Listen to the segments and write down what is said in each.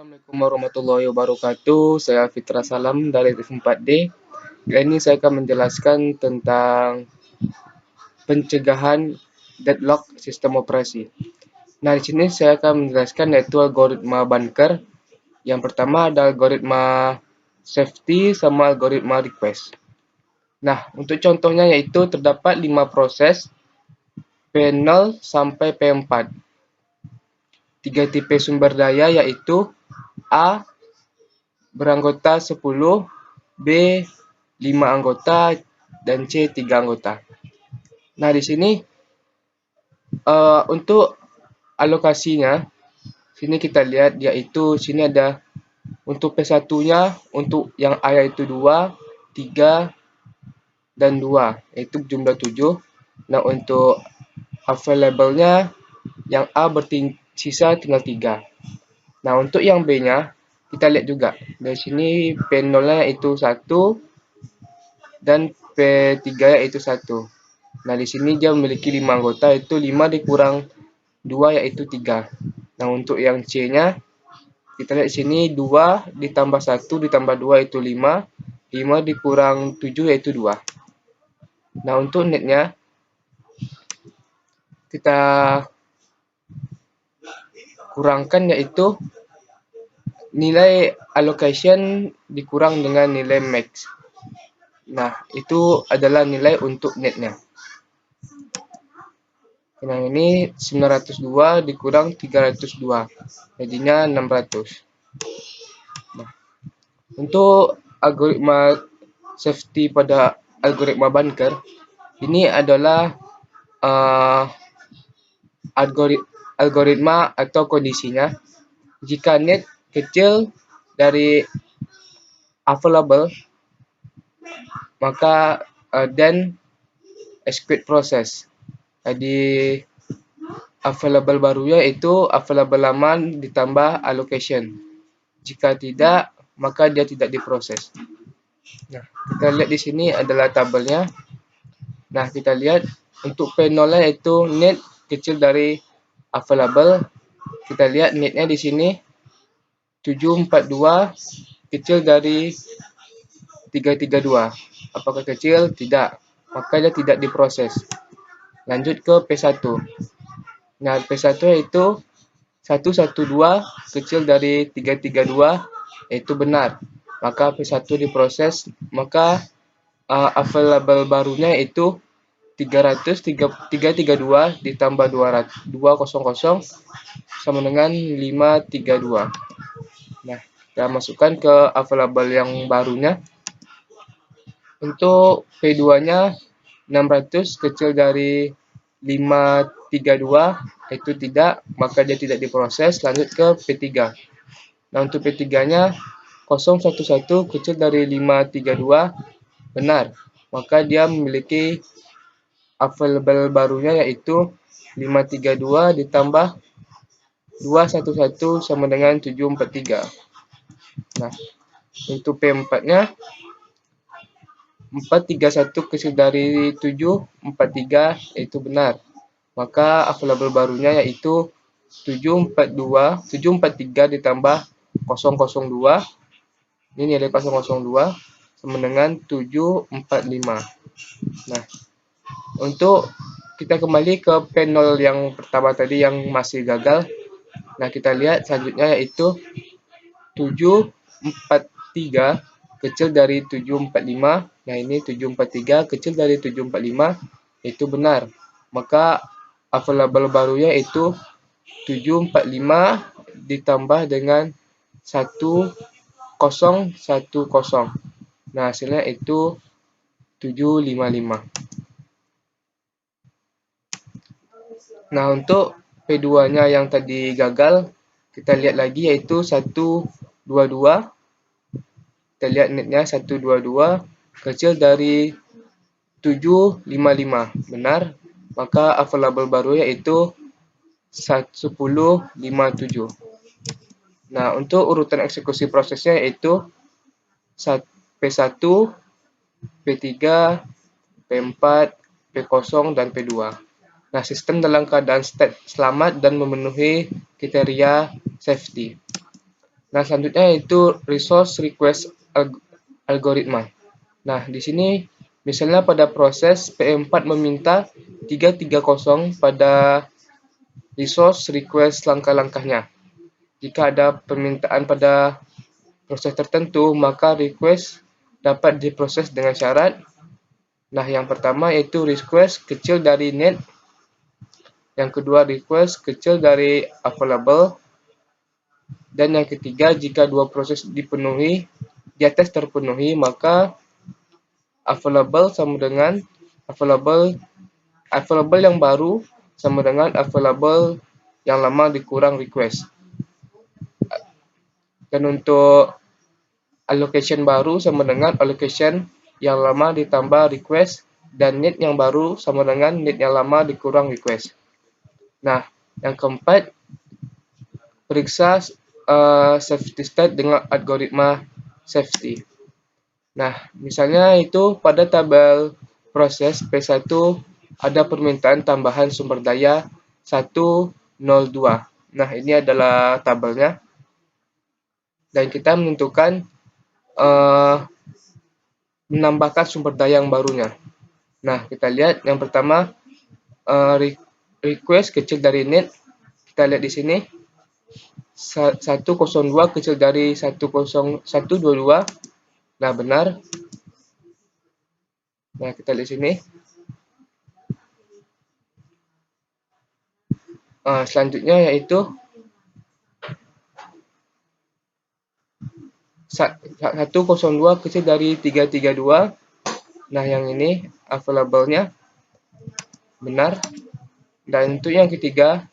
Assalamualaikum warahmatullahi wabarakatuh. Saya Fitra Salam dari F4D. Kali ini saya akan menjelaskan tentang pencegahan deadlock sistem operasi. Nah, di sini saya akan menjelaskan yaitu algoritma bunker. Yang pertama ada algoritma safety sama algoritma request. Nah, untuk contohnya yaitu terdapat 5 proses P0 sampai P4. 3 tipe sumber daya yaitu A beranggota 10, B 5 anggota, dan C 3 anggota. Nah, di sini untuk alokasinya, sini kita lihat yaitu sini ada untuk P1-nya, untuk yang A yaitu 2, 3, dan 2, yaitu jumlah 7. Nah, untuk available-nya, yang A bersisa tinggal 3. Nah, untuk yang B-nya, kita lihat juga. Dari sini P0-nya yaitu 1 dan P3 yaitu 1. Nah, di sini dia memiliki 5 anggota, yaitu 5 dikurang 2 yaitu 3. Nah, untuk yang C-nya, kita lihat di sini 2 ditambah 1 ditambah 2 yaitu 5. 5 dikurang 7 yaitu 2. Nah, untuk netnya, kita kurangkan yaitu nilai allocation dikurang dengan nilai max. Nah, itu adalah nilai untuk netnya. Nah, ini 902 dikurang 302, jadinya 600. Nah, untuk algoritma safety pada algoritma bunker, ini adalah algoritma atau kondisinya jika net kecil dari available, maka then execute process. Jadi available barunya itu available lama ditambah allocation. Jika tidak, maka dia tidak diproses. Nah, kita lihat di sini adalah tabelnya. Nah, kita lihat untuk P0 itu net kecil dari available. Kita lihat netnya di sini 742 kecil dari 332. Apakah kecil? Tidak. Maka dia tidak diproses. Lanjut ke P1. Nah, P1 itu 112 kecil dari 332, yaitu benar. Maka P1 diproses, maka available barunya itu 332 ditambah 200 sama dengan 532. Nah, kita masukkan ke available yang barunya. Untuk P2-nya 600 kecil dari 532, itu tidak, maka dia tidak diproses. Lanjut ke P3. Nah, untuk P3-nya 011 kecil dari 532, benar. Maka dia memiliki available barunya yaitu 532 ditambah 211 sama dengan 743. Nah, untuk P4-nya 431 kecil dari 743, yaitu benar. Maka available barunya yaitu 743 ditambah 002. Ini nilai 002 sama dengan 745. Nah, untuk kita kembali ke panel yang pertama tadi yang masih gagal. Nah, kita lihat selanjutnya yaitu 743 kecil dari 745. Nah, ini 743 kecil dari 745, itu benar. Maka available barunya itu 745 ditambah dengan 1010. Nah, hasilnya itu 755. Nah, untuk P2-nya yang tadi gagal, kita lihat lagi yaitu 122. Kita lihat netnya 122 kecil dari 755, benar. Maka available baru yaitu 1057. Nah, untuk urutan eksekusi prosesnya yaitu P1, P3, P4, P0, dan P2. Nah, sistem dalam keadaan state selamat dan memenuhi kriteria safety. Nah, selanjutnya yaitu resource request algoritma. Nah, di sini misalnya pada proses P4 meminta 330 pada resource request langkah-langkahnya. Jika ada permintaan pada proses tertentu, maka request dapat diproses dengan syarat. Nah, yang pertama yaitu request kecil dari net. Yang kedua, request kecil dari available. Dan yang ketiga, jika dua proses dipenuhi, di atas terpenuhi, maka available sama dengan available yang baru sama dengan available yang lama dikurang request. Dan untuk allocation baru sama dengan allocation yang lama ditambah request, dan need yang baru sama dengan need yang lama dikurang request. Nah, yang keempat, periksa safety state dengan algoritma safety. Nah, misalnya itu pada tabel proses P1 ada permintaan tambahan sumber daya 102. Nah, ini adalah tabelnya. Dan kita menentukan menambahkan sumber daya yang barunya. Nah, kita lihat yang pertama request kecil dari net. Kita lihat di sini 102 kecil dari 122. Nah, benar. Nah, kita lihat di sini. Selanjutnya yaitu 102 kecil dari 332. Nah, yang ini available-nya benar. Dan untuk yang ketiga,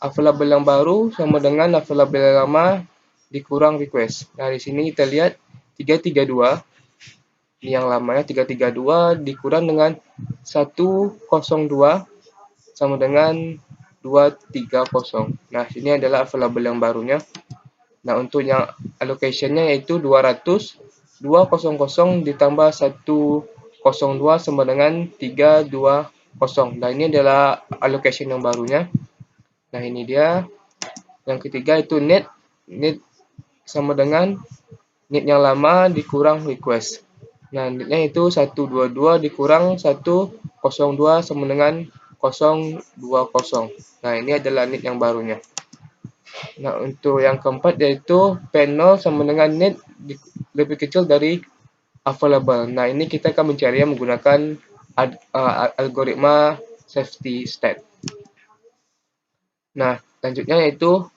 available yang baru sama dengan available yang lama dikurang request. Nah, di sini kita lihat 332. Ini yang lamanya 332 dikurang dengan 102 sama dengan 230. Nah, ini adalah available yang barunya. Nah, untuk yang allocation-nya yaitu 200. 200 ditambah 102 sama dengan 320. Nah, ini adalah allocation yang barunya. Nah, ini dia. Yang ketiga itu need. Need sama dengan need yang lama dikurang request. Nah, need-nya itu 122 dikurang 102 sama dengan 020. Nah, ini adalah need yang barunya. Nah, untuk yang keempat yaitu P0 sama dengan need lebih kecil dari available. Nah, ini kita akan mencarinya menggunakan algoritma safety state. Nah, selanjutnya yaitu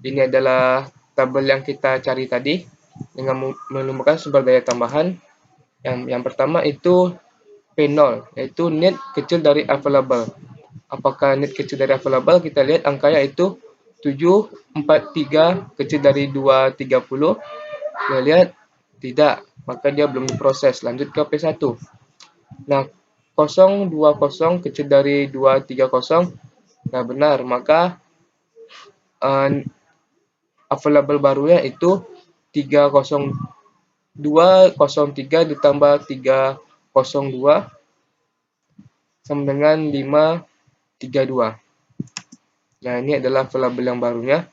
ini adalah tabel yang kita cari tadi dengan menemukan sumber daya tambahan. Yang pertama itu P0, yaitu need kecil dari available. Apakah need kecil dari available? Kita lihat angkanya itu 743 kecil dari 230. Kita lihat tidak, maka dia belum diproses. Lanjut ke P1. Nah, 020 kecil dari 230. Nah, benar, maka available barunya itu 203 ditambah 302 sama dengan 532. Nah, ini adalah available yang barunya.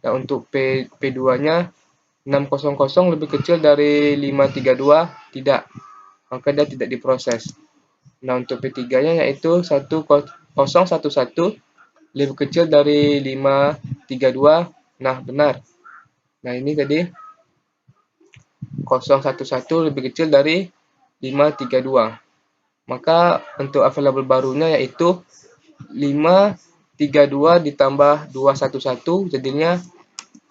Nah, untuk P2-nya 600 lebih kecil dari 532, tidak. Maka dia tidak diproses. Nah, untuk P3-nya yaitu 1011 lebih kecil dari 532. Nah, benar. Nah, ini tadi 011 lebih kecil dari 532. Maka untuk available barunya yaitu 532 ditambah 211 jadinya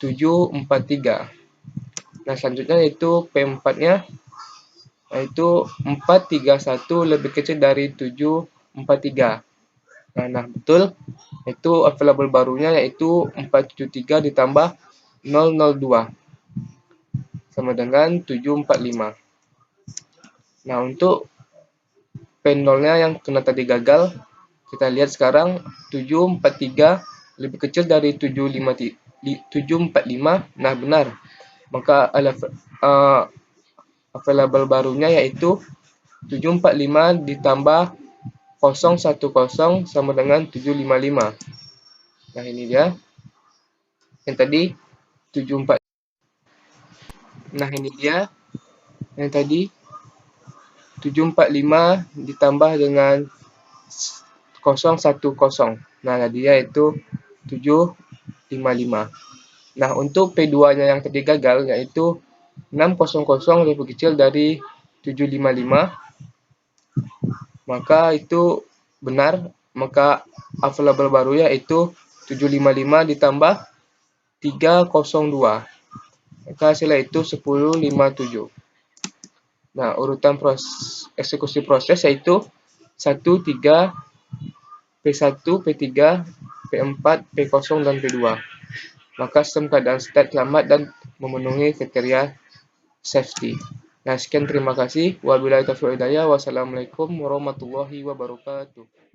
743. Nah, selanjutnya yaitu P4-nya yaitu 431 lebih kecil dari 743. Nah, betul. Itu available barunya yaitu 473 ditambah 002 sama dengan 745. Nah, untuk P0-nya yang kena tadi gagal, kita lihat sekarang 743 lebih kecil dari 745. Nah, benar. Maka available barunya yaitu 745 ditambah 010 sama dengan 755. Nah, ini dia. Yang tadi 74 Nah, ini dia yang tadi 745 ditambah dengan 010. Nah, dia itu 755. Nah, untuk P2-nya yang tadi gagal yaitu 600 lebih kecil dari 755, maka itu benar, maka available baru yaitu 755 ditambah 302. Maka hasilnya itu 1057. Nah, urutan eksekusi proses yaitu 1, 3, P1, P3, P4, P0, dan P2. Maka sistem keadaan start selamat dan memenuhi kriteria safety. Nah, sekian terima kasih. Wabillahi taufiq wal hidayah. Wassalamualaikum warahmatullahi wabarakatuh.